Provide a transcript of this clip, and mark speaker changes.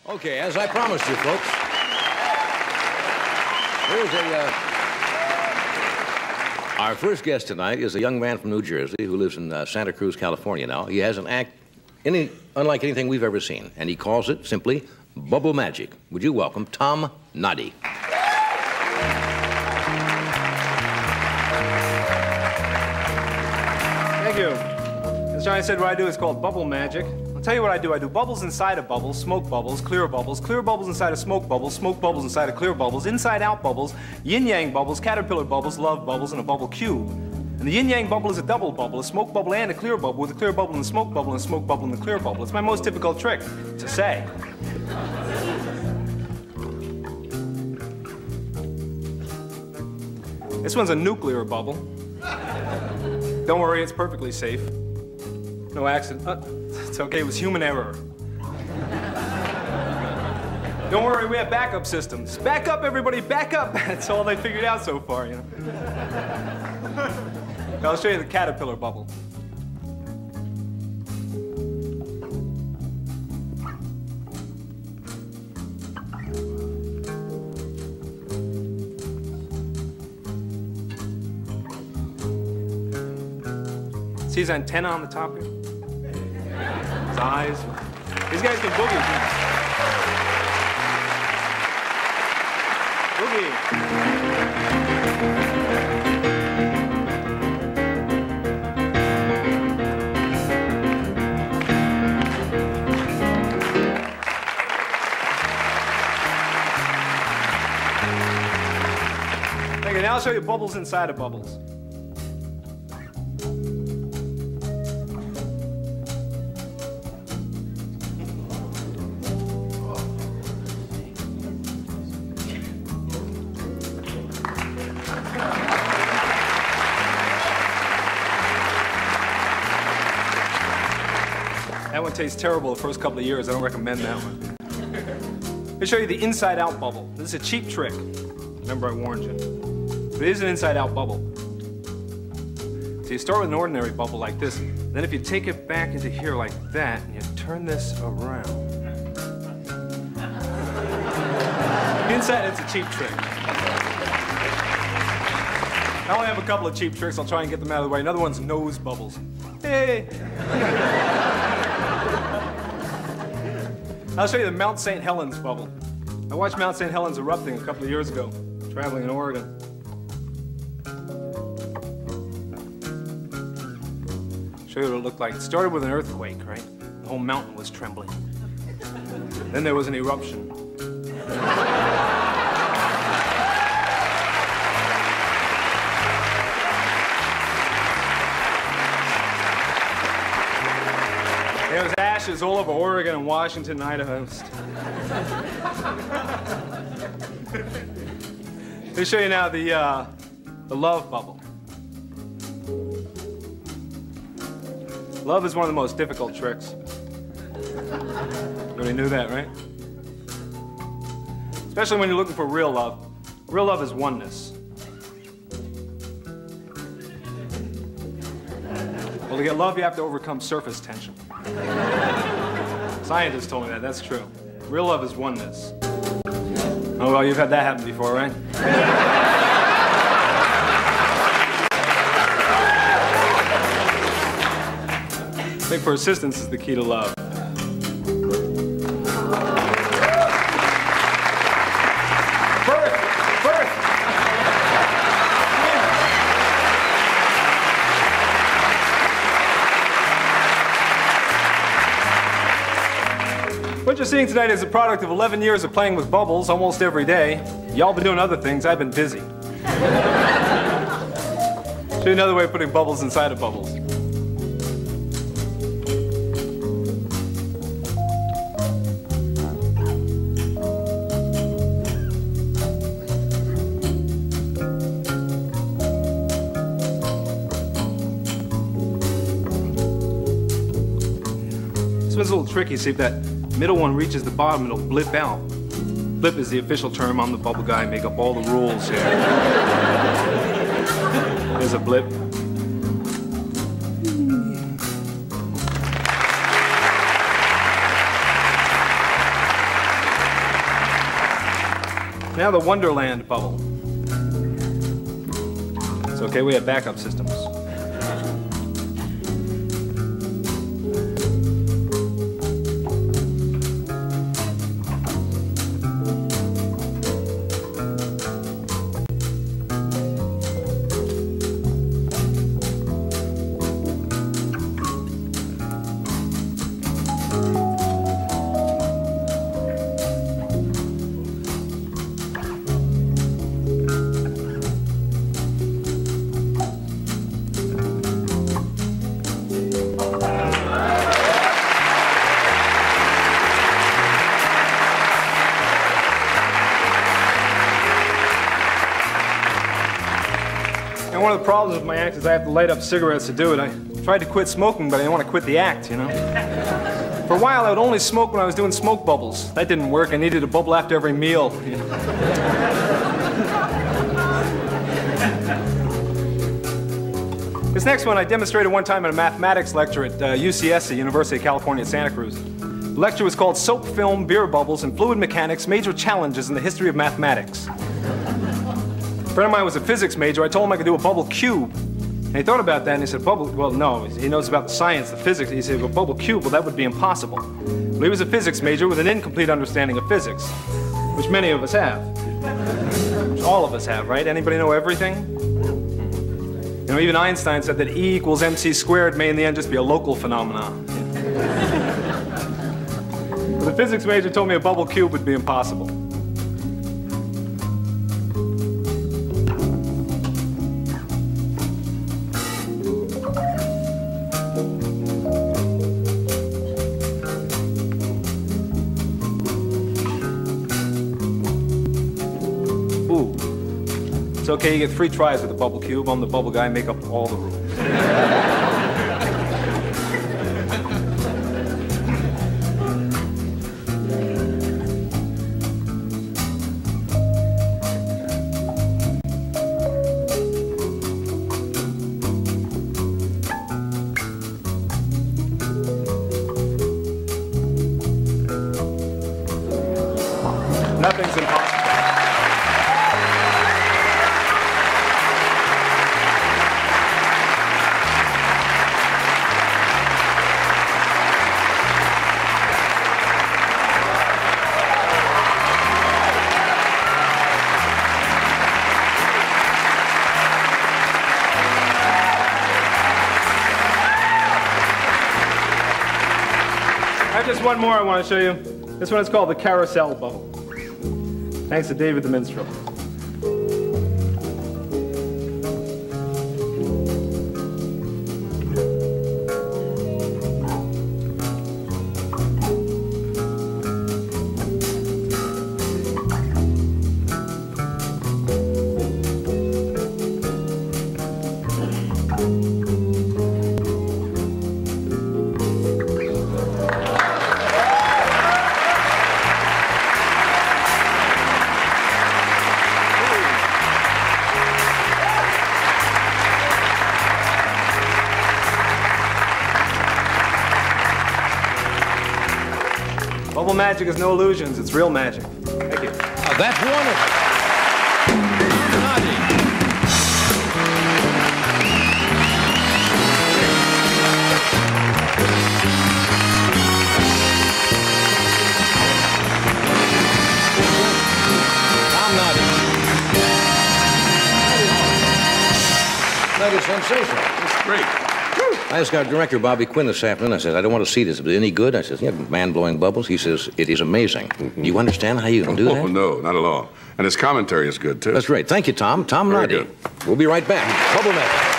Speaker 1: Okay, as I promised you, folks, our first guest tonight is a young man from New Jersey who lives in Santa Cruz, California now. He has an act unlike anything we've ever seen, and he calls it simply Bubble Magic. Would you welcome Tom Noddy?
Speaker 2: Thank you. As Johnny said, what I do is called Bubble Magic. I'll tell you what I do. I do bubbles inside of bubbles, smoke bubbles, clear bubbles inside of smoke bubbles inside of clear bubbles, inside-out bubbles, yin-yang bubbles, caterpillar bubbles, love bubbles, and a bubble cube. And the yin-yang bubble is a double bubble, a smoke bubble and a clear bubble, with a clear bubble and a smoke bubble and a smoke bubble and a clear bubble. It's my most difficult trick to say. This one's a nuclear bubble. Don't worry, it's perfectly safe. No accident. It's okay, it was human error. Don't worry, we have backup systems. Back up, everybody, back up! That's all they figured out so far, you know. I'll show you the caterpillar bubble. See his antenna on the top here? His eyes. These guys can boogie. Boogie. Okay, now I'll show you bubbles inside of bubbles. That one tastes terrible the first couple of years. I don't recommend that one. Let me show you the inside-out bubble. This is a cheap trick. Remember, I warned you. But it is an inside-out bubble. So you start with an ordinary bubble like this. Then if you take it back into here like that, and you turn this around. Inside, it's a cheap trick. I only have a couple of cheap tricks. I'll try and get them out of the way. Another one's nose bubbles. Hey! I'll show you the Mount St. Helens bubble. I watched Mount St. Helens erupting a couple of years ago, traveling in Oregon. Show you what it looked like. It started with an earthquake, right? The whole mountain was trembling. Then there was an eruption. There was ashes all over Oregon and Washington and Idaho. Let me show you now the love bubble. Love is one of the most difficult tricks. Everybody knew that, right? Especially when you're looking for real love. Real love is oneness. Well, to get love, you have to overcome surface tension. Scientists told me that. That's true. Real love is oneness. Oh, well, you've had that happen before, right? I think persistence is the key to love. What you're seeing tonight is a product of 11 years of playing with bubbles almost every day. Y'all been doing other things. I've been busy. Show you another way of putting bubbles inside of bubbles. This one's a little tricky. See if that middle one reaches the bottom, it'll blip out. Blip is the official term. I'm the bubble guy. I make up all the rules here. There's a blip. Now the Wonderland bubble. It's okay, we have backup systems. And one of the problems with my act is I have to light up cigarettes to do it. I tried to quit smoking, but I didn't want to quit the act, you know? For a while, I would only smoke when I was doing smoke bubbles. That didn't work. I needed a bubble after every meal. This next one I demonstrated one time in a mathematics lecture at UCS, the University of California at Santa Cruz. The lecture was called Soap, Film, Beer Bubbles, and Fluid Mechanics, Major Challenges in the History of Mathematics. A friend of mine was a physics major. I told him I could do a bubble cube. And he thought about that and he said, bubble, well, no. He knows about the science, the physics. He said, well, bubble cube, well, that would be impossible. Well, he was a physics major with an incomplete understanding of physics, which many of us have. Which all of us have, right? Anybody know everything? You know, even Einstein said that E equals mc squared may in the end just be a local phenomenon. But the physics major told me a bubble cube would be impossible. Ooh. It's okay, you get 3 tries with the bubble cube. I'm the bubble guy, make up all the rules. Nothing's impossible. I have just one more I want to show you. This one is called the carousel bubble. Thanks to David the Minstrel. Bubble magic is no illusions, it's real magic. Thank you.
Speaker 1: Oh, that's wonderful. That is sensational.
Speaker 3: That's great.
Speaker 1: I just got director Bobby Quinn this afternoon. I said, I don't want to see this. Is it any good? I said, yeah, man blowing bubbles. He says, it is amazing. Do you understand how you can do that?
Speaker 3: Oh, no, not at all. And his commentary is good, too.
Speaker 1: That's great. Thank you, Tom. Tom
Speaker 3: Very
Speaker 1: Noddy.
Speaker 3: good.
Speaker 1: We'll be right back. Bubble Magic.